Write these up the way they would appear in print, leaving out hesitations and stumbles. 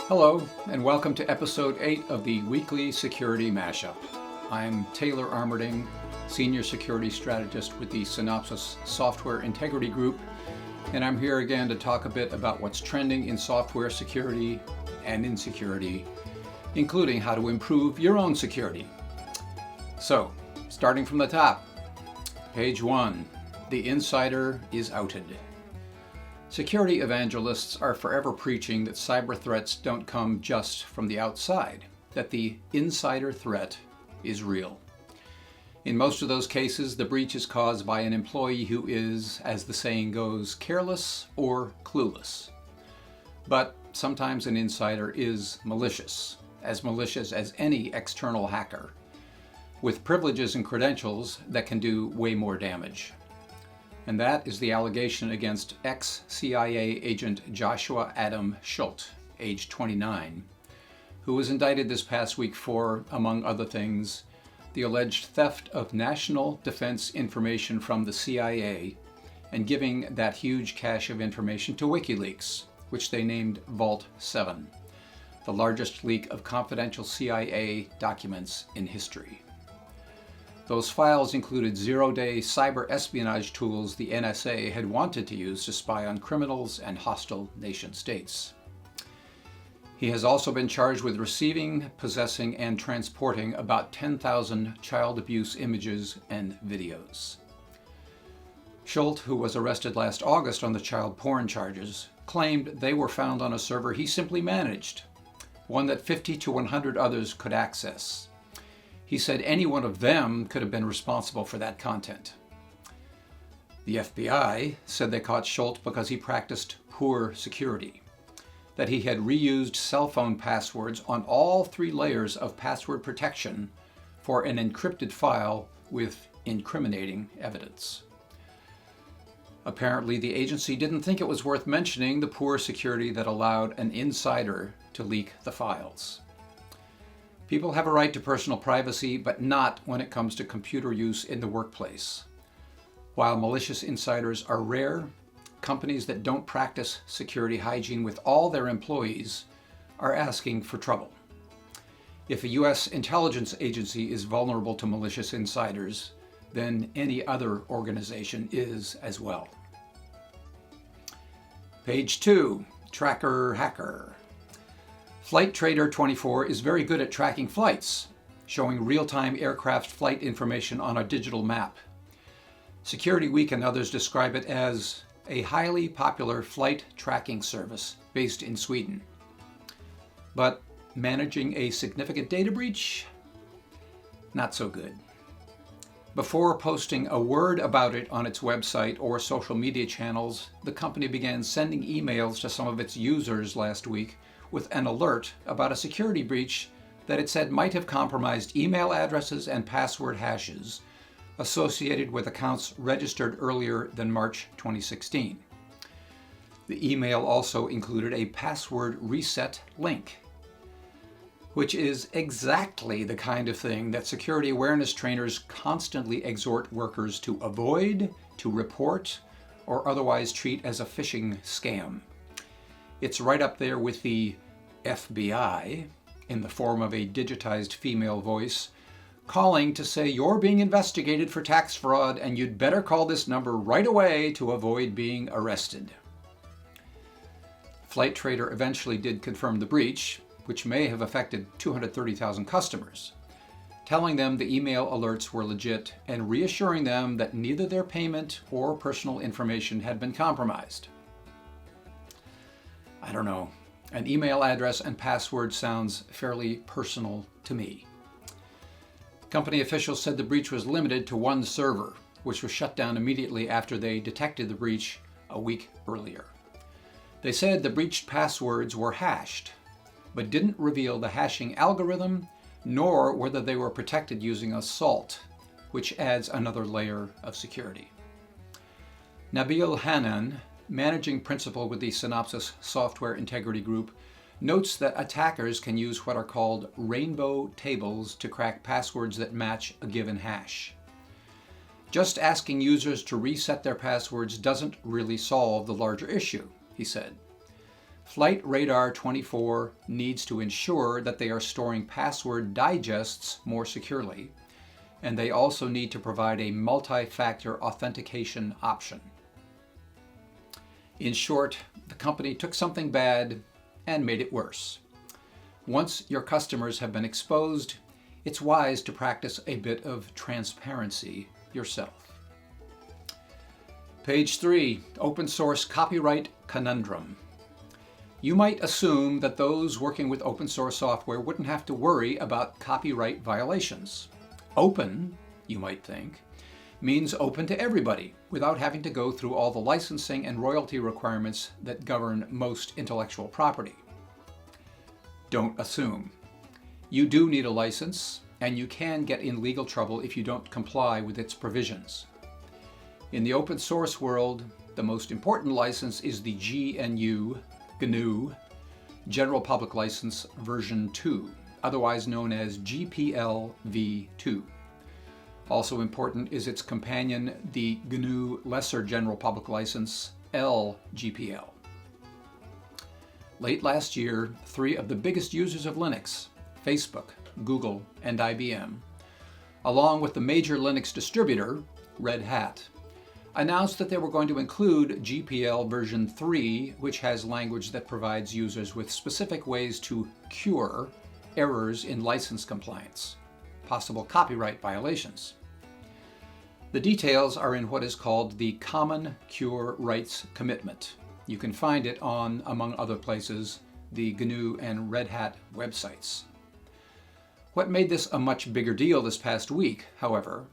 Hello, and welcome to episode 8 of the weekly Security Mashup. I'm Taylor Armerding, Senior Security Strategist with the Synopsys Software Integrity Group, and I'm here again to talk a bit about what's trending in software security and insecurity, including how to improve your own security. So, starting from the top, page 1, the insider is outed. Security evangelists are forever preaching that cyber threats don't come just from the outside, that the insider threat is real. In most of those cases, the breach is caused by an employee who is, as the saying goes, careless or clueless. But sometimes an insider is malicious as any external hacker, with privileges and credentials that can do way more damage. And that is the allegation against ex-CIA agent Joshua Adam Schultz, age 29, who was indicted this past week for, among other things, the alleged theft of national defense information from the CIA and giving that huge cache of information to WikiLeaks, which they named Vault 7, the largest leak of confidential CIA documents in history. Those files included zero-day cyber espionage tools the NSA had wanted to use to spy on criminals and hostile nation-states. He has also been charged with receiving, possessing, and transporting about 10,000 child abuse images and videos. Schultz, who was arrested last August on the child porn charges, claimed they were found on a server he simply managed, one that 50 to 100 others could access. He said any one of them could have been responsible for that content. The FBI said they caught Schultz because he practiced poor security, that he had reused cell phone passwords on all 3 layers of password protection for an encrypted file with incriminating evidence. Apparently, the agency didn't think it was worth mentioning the poor security that allowed an insider to leak the files. People have a right to personal privacy, but not when it comes to computer use in the workplace. While malicious insiders are rare, companies that don't practice security hygiene with all their employees are asking for trouble. If a U.S. intelligence agency is vulnerable to malicious insiders, then any other organization is as well. Page 2, Tracker Hacker. Flight Trader 24 is very good at tracking flights, showing real-time aircraft flight information on a digital map. Security Week and others describe it as a highly popular flight tracking service based in Sweden. But managing a significant data breach? Not so good. Before posting a word about it on its website or social media channels, the company began sending emails to some of its users last week with an alert about a security breach that it said might have compromised email addresses and password hashes associated with accounts registered earlier than March 2016. The email also included a password reset link, which is exactly the kind of thing that security awareness trainers constantly exhort workers to avoid, to report, or otherwise treat as a phishing scam. It's right up there with the FBI, in the form of a digitized female voice, calling to say you're being investigated for tax fraud and you'd better call this number right away to avoid being arrested. Flight Trader eventually did confirm the breach, which may have affected 230,000 customers, telling them the email alerts were legit and reassuring them that neither their payment or personal information had been compromised. I don't know. An email address and password sounds fairly personal to me. Company officials said the breach was limited to one server, which was shut down immediately after they detected the breach a week earlier. They said the breached passwords were hashed, but didn't reveal the hashing algorithm nor whether they were protected using a salt, which adds another layer of security. Nabil Hanan, managing principal with the Synopsys Software Integrity Group, notes that attackers can use what are called rainbow tables to crack passwords that match a given hash. Just asking users to reset their passwords doesn't really solve the larger issue, he said. Flight Radar 24 needs to ensure that they are storing password digests more securely, and they also need to provide a multi-factor authentication option. In short, the company took something bad and made it worse. Once your customers have been exposed, it's wise to practice a bit of transparency yourself. Page 3, Open Source Copyright Conundrum. You might assume that those working with open source software wouldn't have to worry about copyright violations. Open, you might think, means open to everybody without having to go through all the licensing and royalty requirements that govern most intellectual property. Don't assume. You do need a license, and you can get in legal trouble if you don't comply with its provisions. In the open source world, the most important license is the GNU, General Public License version 2, otherwise known as GPL v2. Also important is its companion, the GNU Lesser General Public License, LGPL. Late last year, 3 of the biggest users of Linux, Facebook, Google, and IBM, along with the major Linux distributor, Red Hat, announced that they were going to include GPL version 3, which has language that provides users with specific ways to cure errors in license compliance, possible copyright violations. The details are in what is called the Common Cure Rights Commitment. You can find it on, among other places, the GNU and Red Hat websites. What made this a much bigger deal this past week, however,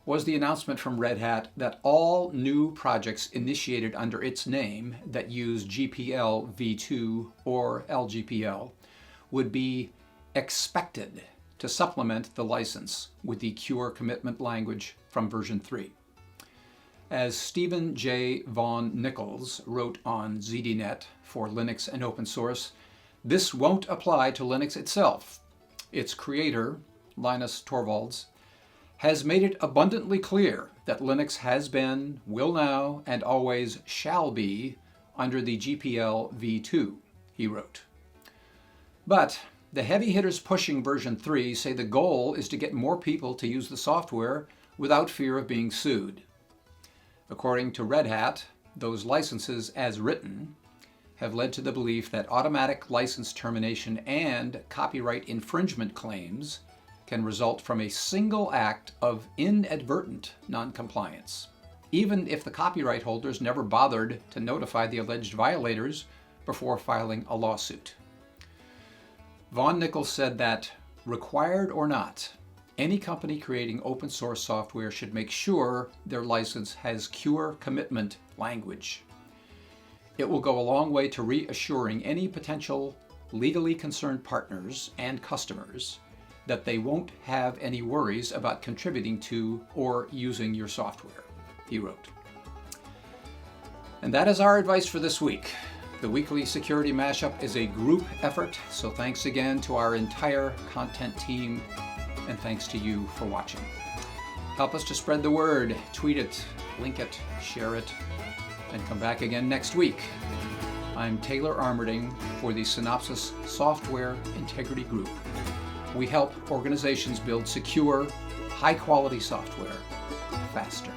was the announcement from Red Hat that all new projects initiated under its name that use GPL v2 or LGPL would be expected to supplement the license with the Cure commitment language from version 3. As Stephen J. Von Nichols wrote on ZDNet for Linux and open source, this won't apply to Linux itself. Its creator, Linus Torvalds, has made it abundantly clear that Linux has been, will now, and always shall be under the GPL v2, he wrote. But the heavy hitters pushing version 3 say the goal is to get more people to use the software without fear of being sued. According to Red Hat, those licenses as written have led to the belief that automatic license termination and copyright infringement claims can result from a single act of inadvertent noncompliance, even if the copyright holders never bothered to notify the alleged violators before filing a lawsuit. Von Nichols said that, required or not, any company creating open source software should make sure their license has Cure commitment language. It will go a long way to reassuring any potential legally concerned partners and customers that they won't have any worries about contributing to or using your software, he wrote. And that is our advice for this week. The weekly Security Mashup is a group effort, so thanks again to our entire content team, and thanks to you for watching. Help us to spread the word, tweet it, link it, share it, and come back again next week. I'm Taylor Armerding for the Synopsys Software Integrity Group. We help organizations build secure, high-quality software faster.